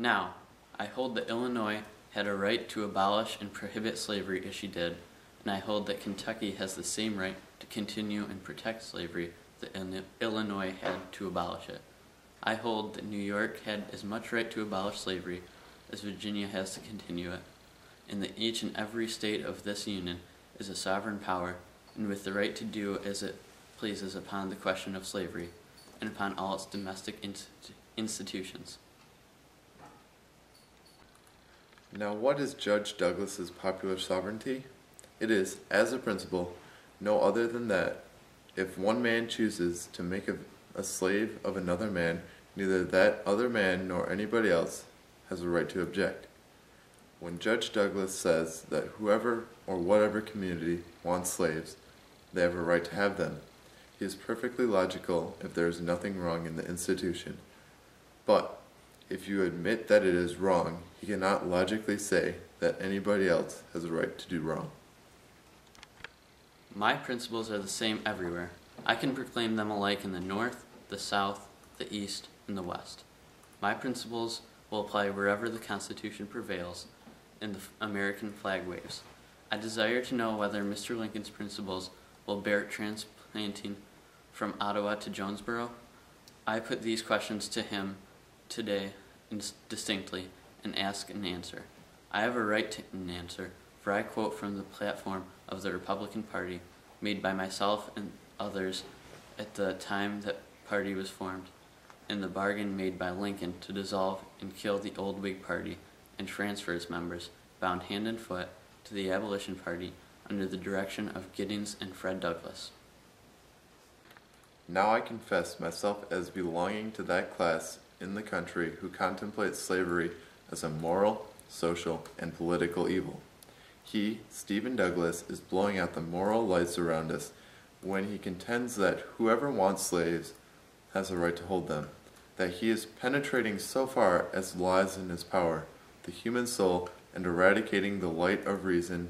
Now, I hold that Illinois had a right to abolish and prohibit slavery as she did, and I hold that Kentucky has the same right to continue and protect slavery that Illinois had to abolish it. I hold that New York had as much right to abolish slavery as Virginia has to continue it, and that each and every state of this union is a sovereign power, and with the right to do as it pleases upon the question of slavery, and upon all its domestic institutions. Now, what is Judge Douglas's popular sovereignty? It is, as a principle, no other than that if one man chooses to make a slave of another man, neither that other man nor anybody else has a right to object. When Judge Douglas says that whoever or whatever community wants slaves, they have a right to have them, he is perfectly logical if there is nothing wrong in the institution. But if you admit that it is wrong, he cannot logically say that anybody else has a right to do wrong. My principles are the same everywhere. I can proclaim them alike in the North, the South, the East, and the West. My principles will apply wherever the Constitution prevails and the American flag waves. I desire to know whether Mr. Lincoln's principles will bear transplanting from Ottawa to Jonesboro. I put these questions to him today distinctly and ask an answer. I have a right to an answer, for I quote from the platform of the Republican Party made by myself and others at the time that party was formed, and the bargain made by Lincoln to dissolve and kill the old Whig Party and transfer its members, bound hand and foot, to the Abolition Party under the direction of Giddings and Fred Douglass. Now I confess myself as belonging to that class in the country who contemplates slavery as a moral, social, and political evil. He, Stephen Douglas, is blowing out the moral lights around us when he contends that whoever wants slaves has a right to hold them, that he is penetrating so far as lies in his power, the human soul, and eradicating the light of reason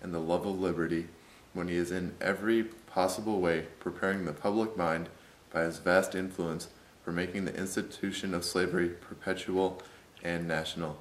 and the love of liberty, when he is in every possible way preparing the public mind by his vast influence for making the institution of slavery perpetual and national.